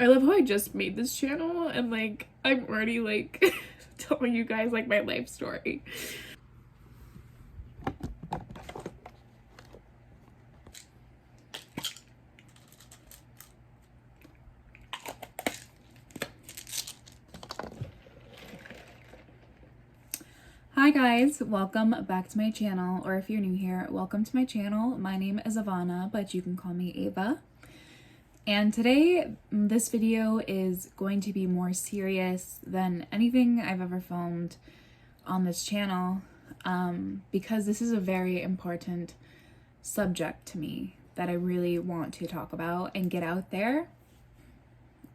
I love how I just made this channel and like I'm already like telling you guys like my life story. Hi guys, welcome back to my channel, or if you're new here, welcome to my channel. My name is Avanna, but you can call me Ava. And today, this video is going to be more serious than anything I've ever filmed on this channel, because this is a very important subject to me that I really want to talk about and get out there.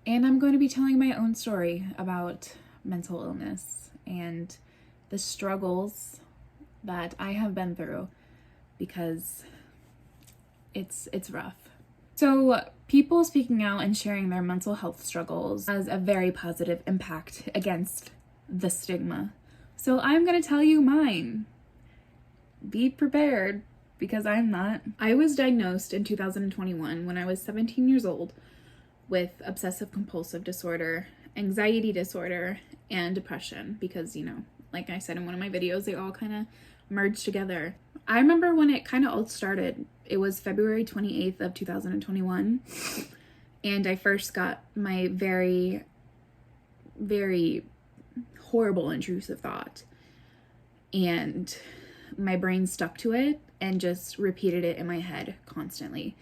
And I'm going to be telling my own story about mental illness and the struggles that I have been through, because it's rough. So people speaking out and sharing their mental health struggles has a very positive impact against the stigma. So I'm going to tell you mine. Be prepared, because I'm not. I was diagnosed in 2021 when I was 17 years old with obsessive compulsive disorder, anxiety disorder, and depression, because, you know, like I said in one of my videos, they all kind of merged together. I remember when it kind of all started. It was February 28th of 2021, and I first got my very, very horrible intrusive thought, and my brain stuck to it and just repeated it in my head constantly.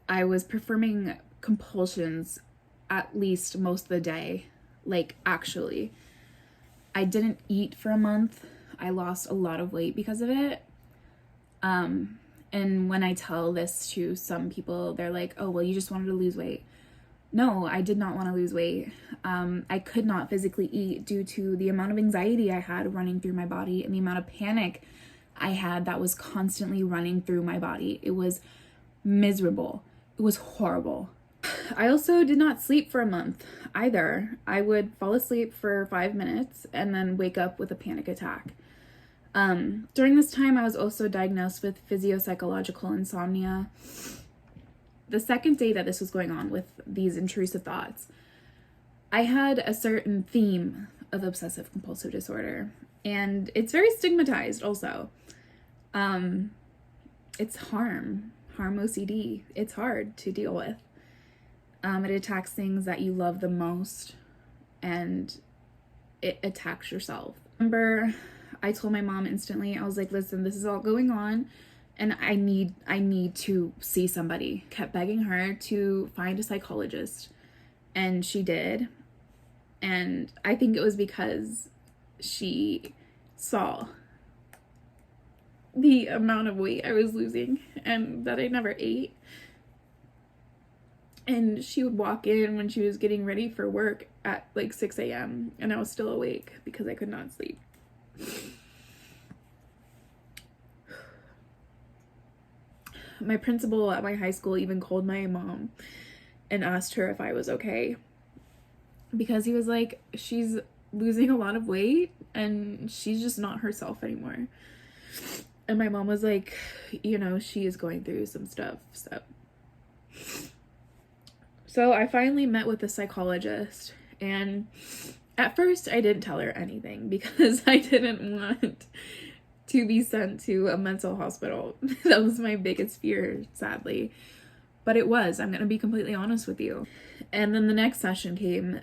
I was performing compulsions at least most of the day. Like, actually, I didn't eat for a month. I lost a lot of weight because of it. And when I tell this to some people, they're like, oh, well, you just wanted to lose weight. No, I did not want to lose weight. I could not physically eat due to the amount of anxiety I had running through my body and the amount of panic I had that was constantly running through my body. It was miserable. It was horrible. I also did not sleep for a month either. I would fall asleep for 5 minutes and then wake up with a panic attack. During this time, I was also diagnosed with physiopsychological insomnia. The second day that this was going on with these intrusive thoughts, I had a certain theme of obsessive compulsive disorder, and it's very stigmatized also. It's harm OCD. It's hard to deal with. It attacks things that you love the most, and it attacks yourself. Remember, I told my mom instantly. I was like, listen, this is all going on, and I need to see somebody. Kept begging her to find a psychologist, and she did. And I think it was because she saw the amount of weight I was losing and that I never ate. And she would walk in when she was getting ready for work at like 6 a.m. and I was still awake because I could not sleep. My principal at my high school even called my mom and asked her if I was okay, because he was like, she's losing a lot of weight and she's just not herself anymore. And my mom was like, you know, she is going through some stuff. So I finally met with a psychologist, and at first I didn't tell her anything because I didn't want to be sent to a mental hospital. That was my biggest fear, sadly. But it was. I'm going to be completely honest with you. And then the next session came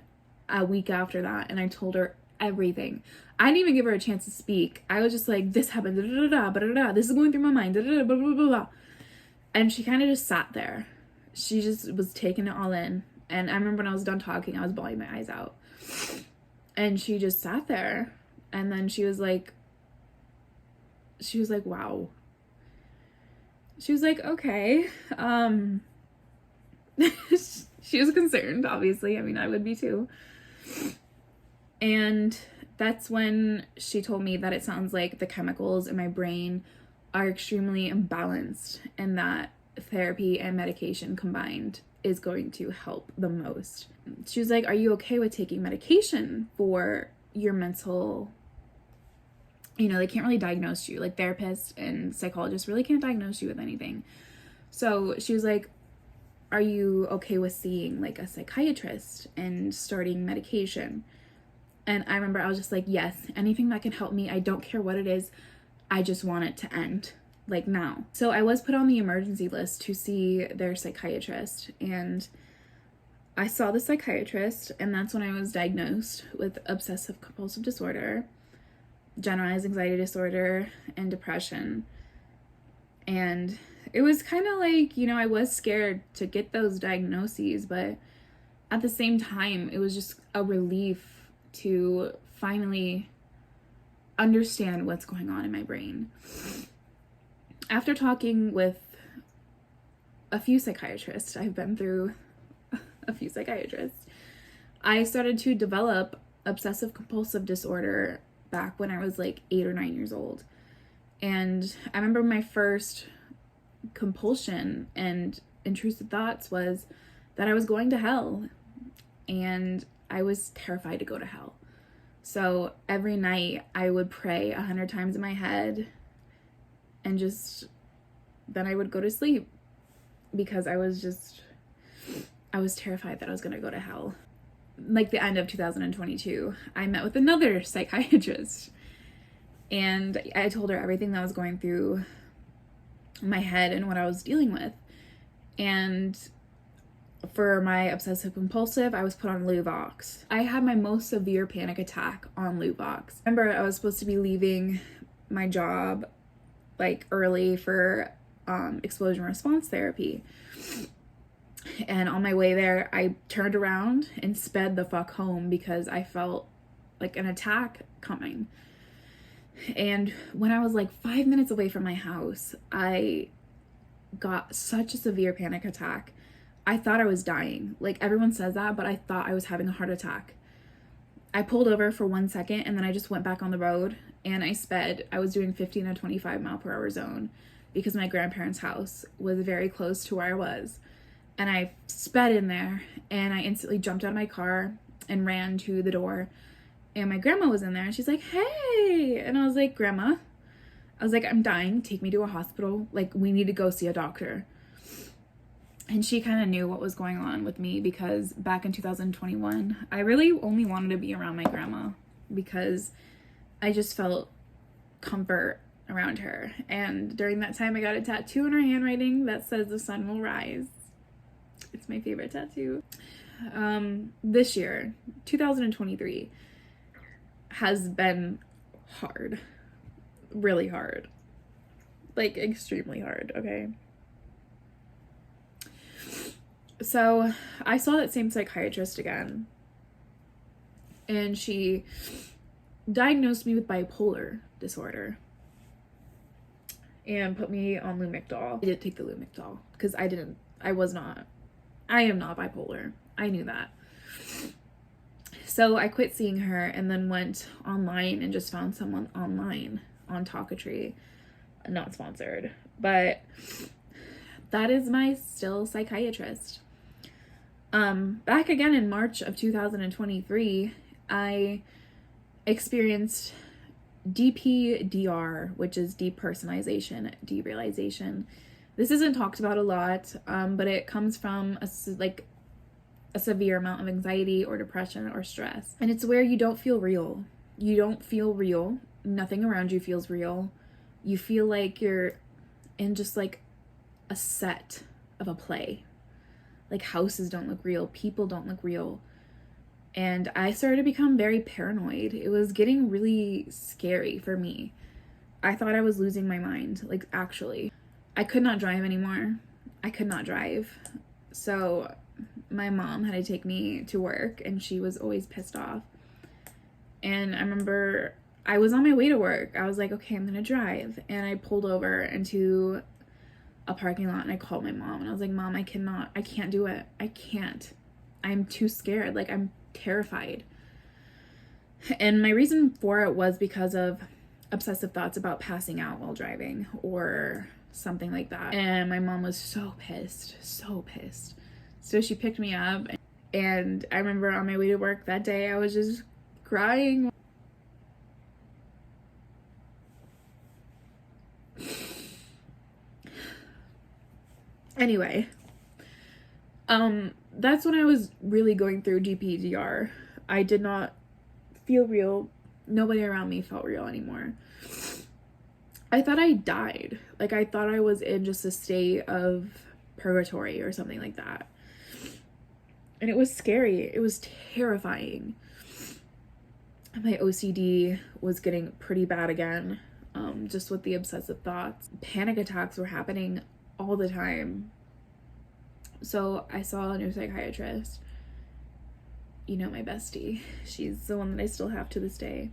a week after that, and I told her everything. I didn't even give her a chance to speak. I was just like, this happened, this is going through my mind, blah, blah, blah, blah. And she kind of just sat there. She just was taking it all in. And I remember when I was done talking, I was bawling my eyes out. And she just sat there. And then she was like, wow. She was like, okay. She was concerned, obviously. I mean, I would be too. And that's when she told me that it sounds like the chemicals in my brain are extremely imbalanced, and that therapy and medication combined is going to help the most. She was like, are you okay with taking medication for your mental, you know, they can't really diagnose you, like therapists and psychologists really can't diagnose you with anything. So she was like, are you okay with seeing like a psychiatrist and starting medication? And I remember I was just like, yes, anything that can help me. I don't care what it is. I just want it to end, like now. So I was put on the emergency list to see their psychiatrist, and I saw the psychiatrist, and that's when I was diagnosed with obsessive compulsive disorder, generalized anxiety disorder, and depression. And it was kind of like, you know, I was scared to get those diagnoses, but at the same time, it was just a relief to finally understand what's going on in my brain. After talking with a few psychiatrists, I've been through a few psychiatrists, I started to develop obsessive compulsive disorder back when I was like 8 or 9 years old. And I remember my first compulsion and intrusive thoughts was that I was going to hell, and I was terrified to go to hell. So every night I would pray 100 times in my head, and then I would go to sleep because I was terrified that I was going to go to hell. Like the end of 2022, I met with another psychiatrist, and I told her everything that was going through my head and what I was dealing with. And for my obsessive compulsive, I was put on Luvox. I had my most severe panic attack on Luvox. Remember, I was supposed to be leaving my job like early for explosion response therapy. And on my way there, I turned around and sped the fuck home because I felt like an attack coming. And when I was like 5 minutes away from my house, I got such a severe panic attack. I thought I was dying. Like, everyone says that, but I thought I was having a heart attack. I pulled over for 1 second, and then I just went back on the road, and I sped. I was doing 15 to 25 mile per hour zone because my grandparents' house was very close to where I was. And I sped in there, and I instantly jumped out of my car and ran to the door. And my grandma was in there, and she's like, hey. And I was like, Grandma, I was like, I'm dying. Take me to a hospital. Like, we need to go see a doctor. And she kind of knew what was going on with me because back in 2021, I really only wanted to be around my grandma because I just felt comfort around her. And during that time, I got a tattoo in her handwriting that says the sun will rise. It's my favorite tattoo. This year, 2023, has been hard. Really hard. Like, extremely hard, okay? So I saw that same psychiatrist again, and she diagnosed me with bipolar disorder and put me on Lamictal. I didn't take the Lamictal because I am not bipolar. I knew that. So I quit seeing her and then went online and just found someone online on Talkatree. Not sponsored, but that is my still psychiatrist. Back again in March of 2023, I experienced DPDR, which is depersonalization, derealization. This isn't talked about a lot, but it comes from a severe amount of anxiety or depression or stress. And it's where you don't feel real. You don't feel real. Nothing around you feels real. You feel like you're in just like a set of a play. Like, houses don't look real, people don't look real. And I started to become very paranoid. It was getting really scary for me. I thought I was losing my mind, like, actually. I could not drive anymore. I could not drive. So my mom had to take me to work, and she was always pissed off. And I remember I was on my way to work. I was like, okay, I'm gonna drive. And I pulled over into a parking lot, and I called my mom, and I was like, Mom, I can't do it. I can't. I'm too scared. Like, I'm terrified. And my reason for it was because of obsessive thoughts about passing out while driving or something like that. And my mom was so pissed. So she picked me up, and I remember on my way to work that day, I was just crying. Anyway, That's when I was really going through GPDR. I did not feel real. Nobody around me felt real anymore. I thought I died. Like, I thought I was in just a state of purgatory or something like that. And it was scary. It was terrifying. My OCD was getting pretty bad again, just with the obsessive thoughts. Panic attacks were happening all the time. So I saw a new psychiatrist. You know, my bestie. She's the one that I still have to this day.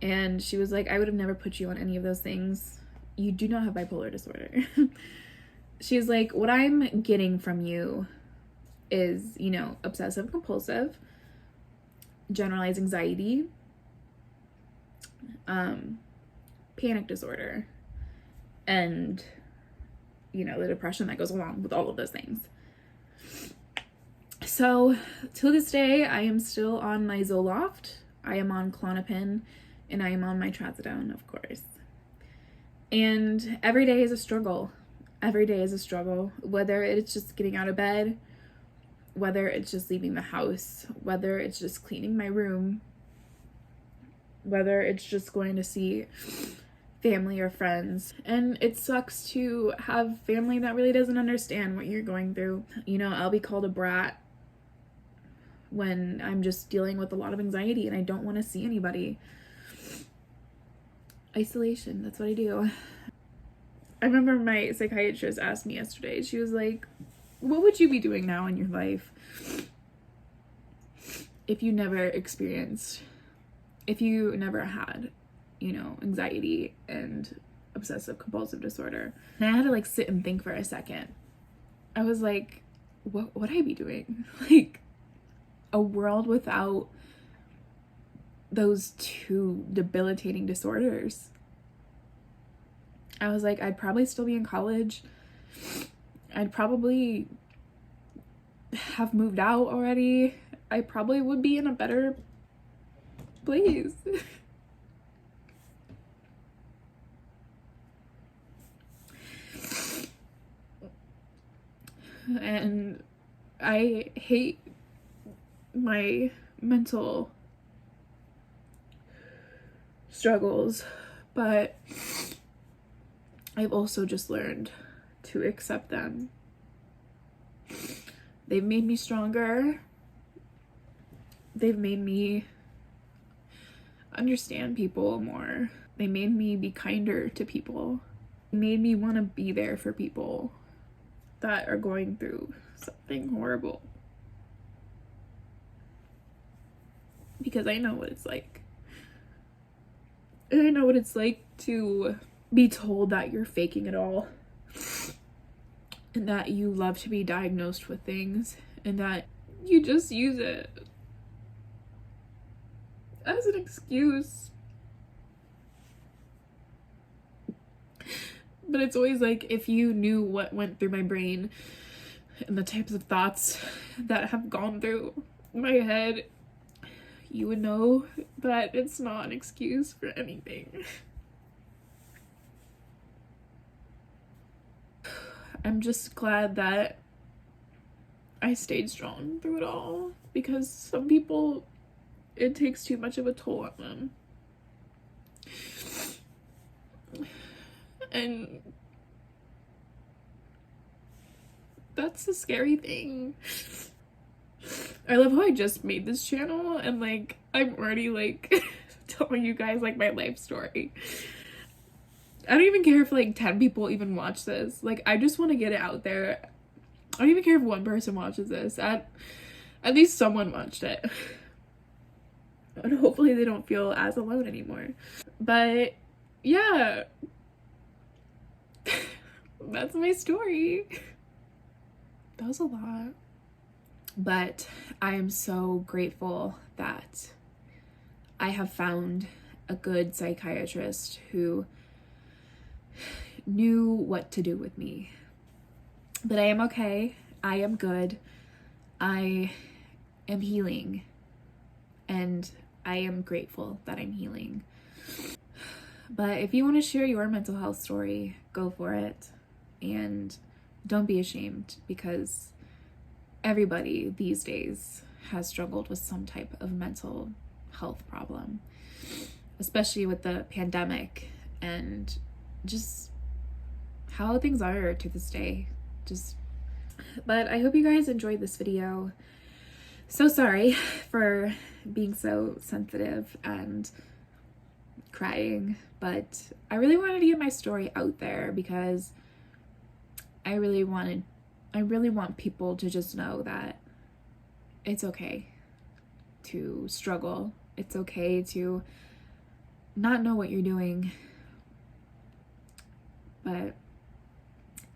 And she was like, I would have never put you on any of those things. You do not have bipolar disorder. She was like, what I'm getting from you is, you know, obsessive compulsive, generalized anxiety, panic disorder, and, you know, the depression that goes along with all of those things. So to this day, I am still on my Zoloft, I am on Klonopin, and I am on my Trazodone, of course. And every day is a struggle. Every day is a struggle, whether it's just getting out of bed, whether it's just leaving the house, whether it's just cleaning my room, whether it's just going to see family or friends. And it sucks to have family that really doesn't understand what you're going through. You know, I'll be called a brat when I'm just dealing with a lot of anxiety and I don't want to see anybody. Isolation, that's what I do. I remember my psychiatrist asked me yesterday, she was like, what would you be doing now in your life if you never had, you know, anxiety and obsessive compulsive disorder? And I had to like sit and think for a second. I was like, what would I be doing? Like, a world without those two debilitating disorders. I was like, I'd probably still be in college. I'd probably have moved out already. I probably would be in a better place. And I hate my mental struggles, but I've also just learned to accept them. They've made me stronger. They've made me understand people more. They made me be kinder to people. They made me want to be there for people that are going through something horrible. Because I know what it's like. And I know what it's like to be told that you're faking it all. And that you love to be diagnosed with things. And that you just use it as an excuse. But it's always like, if you knew what went through my brain and the types of thoughts that have gone through my head, you would know that it's not an excuse for anything. I'm just glad that I stayed strong through it all, because some people, it takes too much of a toll on them. And that's the scary thing. I love how I just made this channel and like I'm already like telling you guys like my life story. I don't even care if like 10 people even watch this. Like, I just want to get it out there. I don't even care if one person watches this. At least someone watched it. And hopefully they don't feel as alone anymore. But yeah, that's my story. That was a lot. But I am so grateful that I have found a good psychiatrist who knew what to do with me. But I am okay. I am good. I am healing. And I am grateful that I'm healing. But if you want to share your mental health story, go for it. And don't be ashamed, because everybody these days has struggled with some type of mental health problem, especially with the pandemic and just how things are to this day. But I hope you guys enjoyed this video. So sorry for being so sensitive and crying, but I really wanted to get my story out there because I really want people to just know that it's okay to struggle. It's okay to not know what you're doing. But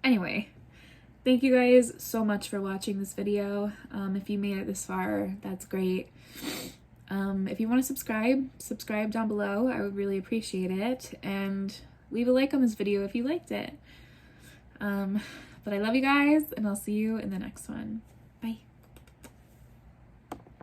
anyway, thank you guys so much for watching this video. If you made it this far, that's great. If you want to subscribe down below. I would really appreciate it. And leave a like on this video if you liked it. But I love you guys, and I'll see you in the next one. Bye.